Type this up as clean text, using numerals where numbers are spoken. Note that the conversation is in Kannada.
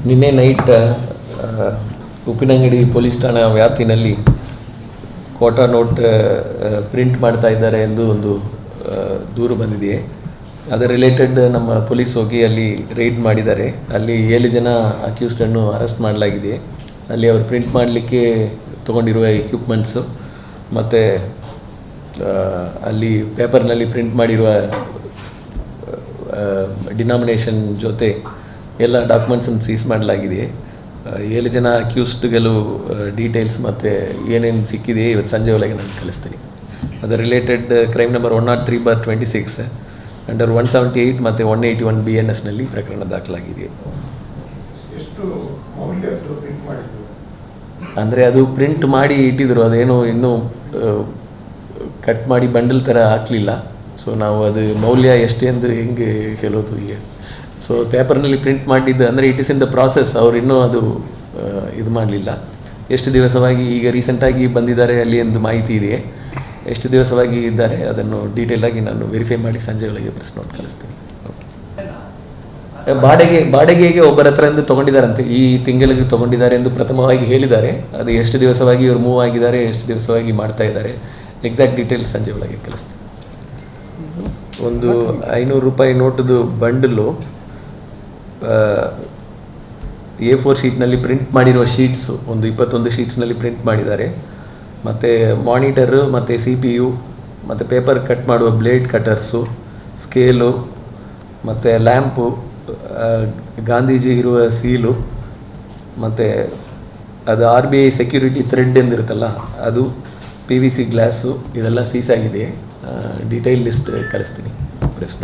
ನಿನ್ನೆ ನೈಟ್ ಉಪ್ಪಿನಂಗಡಿ ಪೊಲೀಸ್ ಠಾಣಾ ವ್ಯಾಪ್ತಿನಲ್ಲಿ ಕೋಟಾ ನೋಟ್ ಪ್ರಿಂಟ್ ಮಾಡ್ತಾ ಇದ್ದಾರೆ ಎಂದು ಒಂದು ದೂರು ಬಂದಿದೆ. ಅದರ ರಿಲೇಟೆಡ್ ನಮ್ಮ ಪೊಲೀಸ್ ಹೋಗಿ ಅಲ್ಲಿ ರೈಡ್ ಮಾಡಿದ್ದಾರೆ. ಅಲ್ಲಿ 7 ಜನ ಅಕ್ಯೂಸ್ಡನ್ನು ಅರೆಸ್ಟ್ ಮಾಡಲಾಗಿದೆ. ಅಲ್ಲಿ ಅವರು ಪ್ರಿಂಟ್ ಮಾಡಲಿಕ್ಕೆ ತೊಗೊಂಡಿರುವ ಎಕ್ವಿಪ್ಮೆಂಟ್ಸು ಮತ್ತು ಅಲ್ಲಿ ಪೇಪರ್ನಲ್ಲಿ ಪ್ರಿಂಟ್ ಮಾಡಿರುವ ಡಿನಾಮಿನೇಷನ್ ಜೊತೆ ಎಲ್ಲ ಡಾಕ್ಯುಮೆಂಟ್ಸನ್ನು ಸೀಸ್ ಮಾಡಲಾಗಿದೆ. 7 ಜನ ಅಕ್ಯೂಸ್ಡ್ಗಳು ಡೀಟೇಲ್ಸ್ ಮತ್ತು ಏನೇನು ಸಿಕ್ಕಿದೆ ಇವತ್ತು ಸಂಜೆ ಒಳಗೆ ನಾನು ಕಳಿಸ್ತೀನಿ. ಅದರ ರಿಲೇಟೆಡ್ ಕ್ರೈಮ್ ನಂಬರ್ 103/26 ಅಂಡರ್ 178 ಮತ್ತು 181 BNSನಲ್ಲಿ ಪ್ರಕರಣ ದಾಖಲಾಗಿದೆ. ಅಂದರೆ ಅದು ಪ್ರಿಂಟ್ ಮಾಡಿ ಇಟ್ಟಿದ್ರು, ಅದೇನು ಇನ್ನೂ ಕಟ್ ಮಾಡಿ ಬಂಡಲ್ ಥರ ಹಾಕಲಿಲ್ಲ. ಸೊ ನಾವು ಅದು ಮೌಲ್ಯ ಎಷ್ಟೆಂದು ಹೆಂಗೆ ಹೇಳೋದು ಈಗ. ಸೊ ಪೇಪರ್ನಲ್ಲಿ ಪ್ರಿಂಟ್ ಮಾಡಿದ್ದು ಅಂದರೆ it is in the process. ಅವ್ರು ಇನ್ನೂ ಅದು ಇದು ಮಾಡಲಿಲ್ಲ. ಎಷ್ಟು ದಿವಸವಾಗಿ ಈಗ ರೀಸೆಂಟಾಗಿ ಬಂದಿದ್ದಾರೆ ಅಲ್ಲಿ ಎಂದು ಮಾಹಿತಿ ಇದೆಯೇ, ಎಷ್ಟು ದಿವಸವಾಗಿ ಇದ್ದಾರೆ ಅದನ್ನು ಡೀಟೇಲಾಗಿ ನಾನು ವೆರಿಫೈ ಮಾಡಿ ಸಂಜೆ ಒಳಗೆ ಪ್ರೆಸ್ ನೋಟ್ ಕಳಿಸ್ತೀನಿ. ಬಾಡಿಗೆಗೆ ಒಬ್ಬರ ಹತ್ರ ಎಂದು ತೊಗೊಂಡಿದ್ದಾರಂತೆ, ಈ ತಿಂಗಳಿಗೆ ತೊಗೊಂಡಿದ್ದಾರೆ ಎಂದು ಪ್ರಥಮವಾಗಿ ಹೇಳಿದ್ದಾರೆ. ಅದು ಎಷ್ಟು ದಿವಸವಾಗಿ ಇವರು ಮೂವ್ ಆಗಿದ್ದಾರೆ, ಎಷ್ಟು ದಿವಸವಾಗಿ ಮಾಡ್ತಾ ಇದ್ದಾರೆ, ಎಕ್ಸಾಕ್ಟ್ ಡೀಟೇಲ್ಸ್ ಸಂಜೆ ಒಳಗೆ ಕಳಿಸ್ತೀನಿ. ಒಂದು 500 ರೂಪಾಯಿ ನೋಟದು ಬಂಡಲು A4 ಶೀಟ್ನಲ್ಲಿ ಪ್ರಿಂಟ್ ಮಾಡಿರುವ ಶೀಟ್ಸು ಒಂದು 21 ಶೀಟ್ಸ್ನಲ್ಲಿ ಪ್ರಿಂಟ್ ಮಾಡಿದ್ದಾರೆ. ಮತ್ತು ಮಾನಿಟರು ಮತ್ತು CPU ಮತ್ತು ಪೇಪರ್ ಕಟ್ ಮಾಡುವ ಬ್ಲೇಡ್ ಕಟರ್ಸು, ಸ್ಕೇಲು ಮತ್ತು ಲ್ಯಾಂಪು, ಗಾಂಧೀಜಿ ಇರುವ ಸೀಲು ಮತ್ತು ಅದು RBI ಸೆಕ್ಯೂರಿಟಿ ಥ್ರೆಡ್ ಎಂದಿರುತ್ತಲ್ಲ ಅದು, PVC ಗ್ಲಾಸು, ಇದೆಲ್ಲ ಸೀಸಾಗಿದೆ. ಡೀಟೇಲ್ ಲಿಸ್ಟ್ ಕಳಿಸ್ತೀನಿ ಪ್ರೆಸ್.